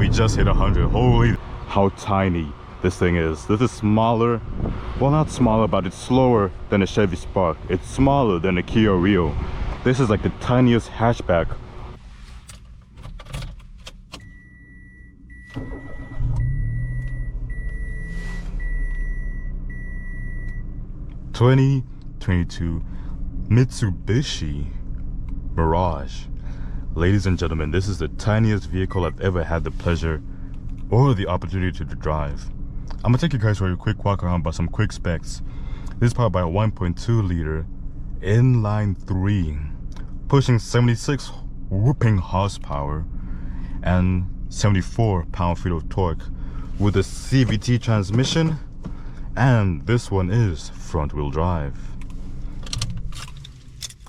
we just hit 100. Holy, how tiny this thing is. This is smaller, well, not smaller, but it's slower than a Chevy Spark. It's smaller than a Kia Rio. This is like the tiniest hatchback. (2022) Mitsubishi Mirage. Ladies and gentlemen, this is the tiniest vehicle I've ever had the pleasure or the opportunity to drive. I'm gonna take you guys for a quick walk around by some quick specs. This is powered by a 1.2 liter inline 3, pushing 76 whooping horsepower and 74 pound-feet of torque with a CVT transmission, and this one is front-wheel drive.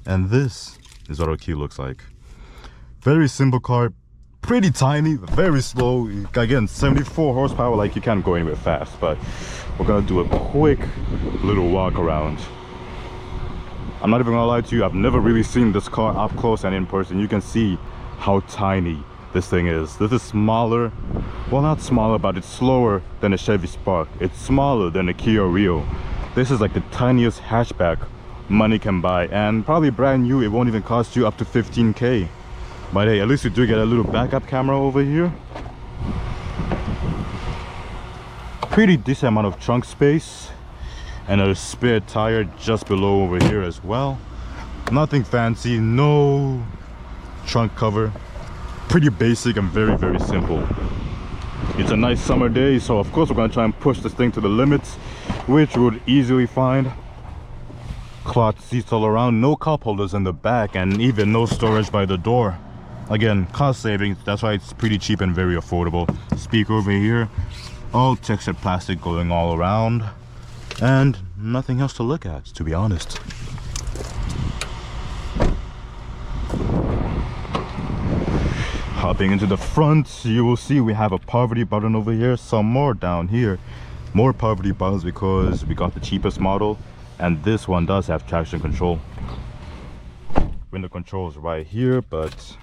And this is what our key looks like. Very simple car, pretty tiny, very slow. Again, 74 horsepower, like you can't go anywhere fast, but we're gonna do a quick little walk around. I'm not even gonna lie to you, I've never really seen this car up close and in person. You can see how tiny this thing is. This is smaller, well, not smaller, but it's slower than a Chevy Spark. It's smaller than a Kia Rio. This is like the tiniest hatchback money can buy, and probably brand new, it won't even cost you up to 15K. But hey, at least you do get a little backup camera over here. Pretty decent amount of trunk space, and a spare tire just below over here as well. Nothing fancy, no trunk cover. Pretty basic and very, very simple. It's a nice summer day, so of course we're gonna try and push this thing to the limits, which we would easily find. Cloth seats all around, no cup holders in the back, and even no storage by the door. Again, cost savings, that's why it's pretty cheap and very affordable. Speaker over here, all textured plastic going all around, and nothing else to look at, to be honest. Hopping into the front, you will see we have a poverty button over here, some more down here. More poverty buttons because we got the cheapest model, and this one does have traction control. Window controls right here, but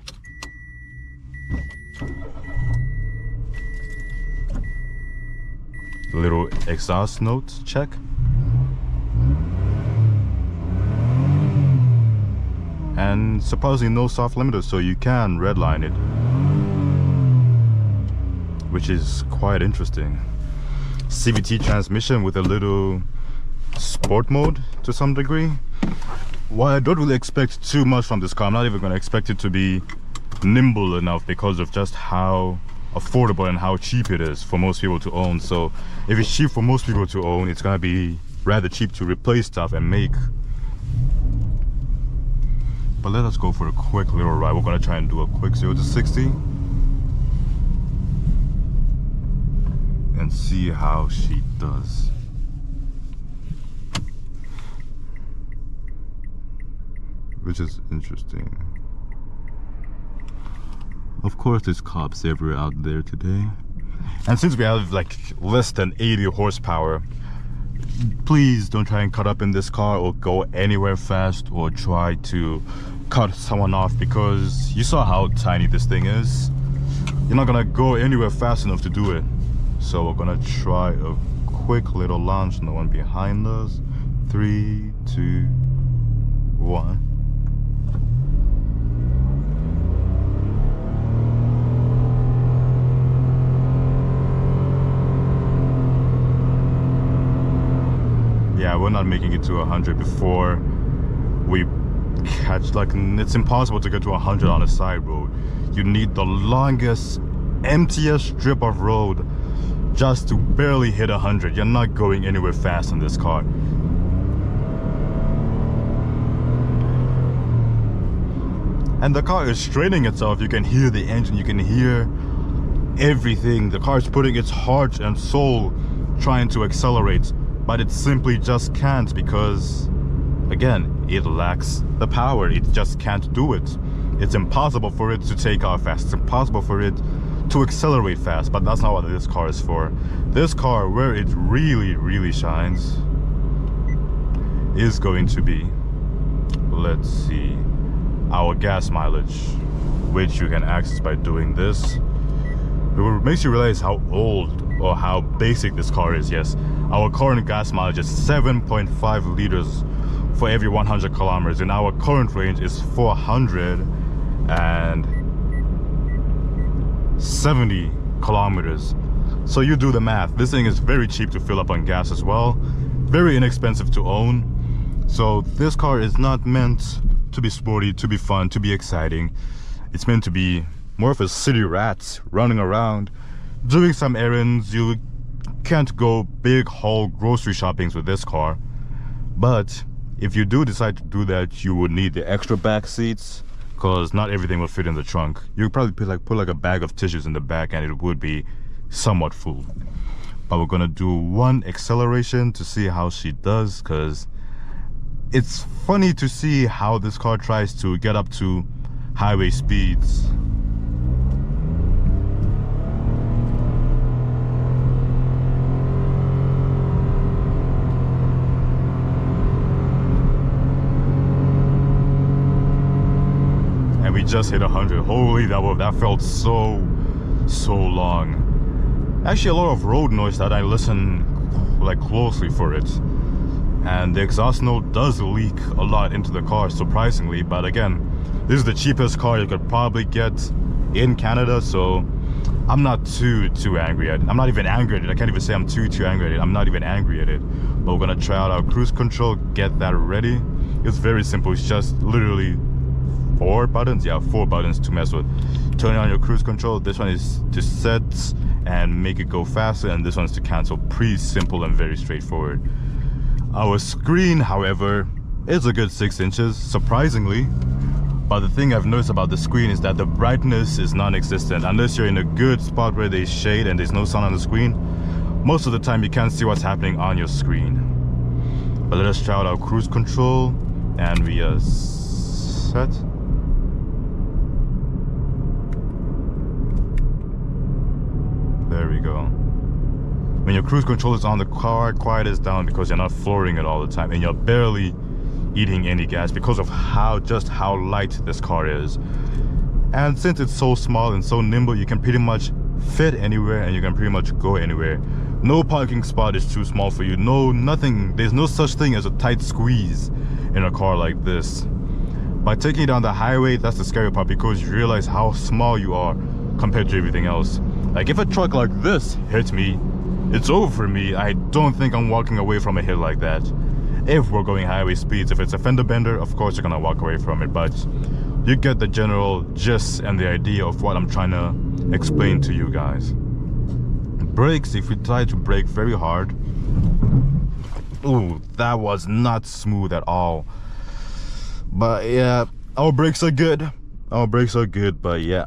little exhaust note check. And supposedly no soft limiter, so you can redline it, which is quite interesting. CVT transmission with a little sport mode to some degree. While I don't really expect too much from this car, I'm not even going to expect it to be nimble enough because of just how affordable and how cheap it is for most people to own. So if it's cheap for most people to own, it's going to be rather cheap to replace stuff and make. But let us go for a quick little ride. We're going to try and do a quick 0 to 60 and see how she does. Which is interesting. Of course, there's cops everywhere out there today. And since we have like less than 80 horsepower, please don't try and cut up in this car or go anywhere fast or try to cut someone off, because you saw how tiny this thing is. You're not gonna go anywhere fast enough to do it. So we're gonna try a quick little launch. No one behind us. 3, 2, 1. Yeah, we're not making it to 100 before we catch, like, it's impossible to get to 100 on a side road. You need the longest, emptiest strip of road just to barely hit 100. You're not going anywhere fast in this car. And the car is straining itself. You can hear the engine, you can hear everything. The car is putting its heart and soul trying to accelerate, but it simply just can't because, again, it lacks the power. It just can't do it. It's impossible for it to take off fast. It's impossible for it to accelerate fast, but that's not what this car is for. This car, where it really, really shines, is going to be, let's see, our gas mileage, which you can access by doing this. It makes you realize how old or how basic this car is. Yes, our current gas mileage is 7.5 liters for every 100 kilometers, and our current range is 470 kilometers. So you do the math. This thing is very cheap to fill up on gas as well, very inexpensive to own. So this car is not meant to be sporty, to be fun, to be exciting. It's meant to be more of a city rat running around, doing some errands. You can't go big haul grocery shoppings with this car. But if you do decide to do that, you would need the extra back seats, because not everything will fit in the trunk. You could probably put like a bag of tissues in the back and it would be somewhat full. But we're gonna do one acceleration to see how she does, because it's funny to see how this car tries to get up to highway speeds. And we just hit 100. Holy, that felt so long. Actually, a lot of road noise that I listen like closely for it, and the exhaust note does leak a lot into the car, surprisingly. But again, this is the cheapest car you could probably get in Canada, so I'm not too angry at it. I'm not even angry at it. I can't even say I'm too angry at it. I'm not even angry at it. But we're gonna try out our cruise control, get that ready. It's very simple. It's just literally 4 buttons. Yeah, 4 buttons to mess with. Turn on your cruise control. This one is to set and make it go faster, and this one's to cancel. Pretty simple and very straightforward. Our screen, however, is a good 6 inches, surprisingly. But the thing I've noticed about the screen is that the brightness is non-existent. Unless you're in a good spot where there's shade and there's no sun on the screen, most of the time you can't see what's happening on your screen. But let us try out our cruise control, and we are set. There we go. When your cruise control is on, the car quiet is down because you're not flooring it all the time, and you're barely eating any gas because of just how light this car is. And since it's so small and so nimble, you can pretty much fit anywhere and you can pretty much go anywhere. No parking spot is too small for you. Nothing. There's no such thing as a tight squeeze in a car like this. By taking it down the highway, that's the scary part, because you realize how small you are compared to everything else. Like if a truck like this hits me, it's over for me. I don't think I'm walking away from a hit like that. If we're going highway speeds, if it's a fender bender, of course you're gonna walk away from it, but you get the general gist and the idea of what I'm trying to explain to you guys. Brakes, if we try to brake very hard, ooh, that was not smooth at all. But yeah, our brakes are good. Our brakes are good, but yeah,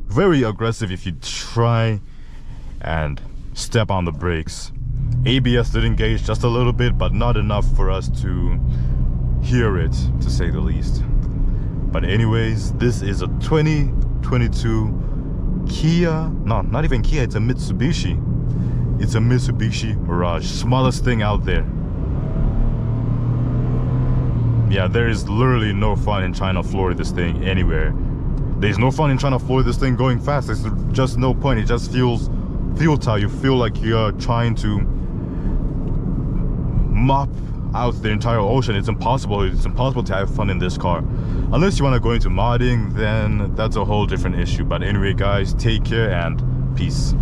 very aggressive if you try and step on the brakes. ABS did engage just a little bit, but not enough for us to hear it, to say the least. But anyways, this is a 2022 Kia, no, not even Kia, it's a Mitsubishi. It's a Mitsubishi Mirage, smallest thing out there. Yeah, there is literally no fun in trying to floor this thing anywhere. There's no fun in trying to floor this thing going fast. There's just no point. It just feels futile. You feel like you're trying to mop out the entire ocean. It's impossible. It's impossible to have fun in this car. Unless you want to go into modding, then that's a whole different issue. But anyway, guys, take care and peace.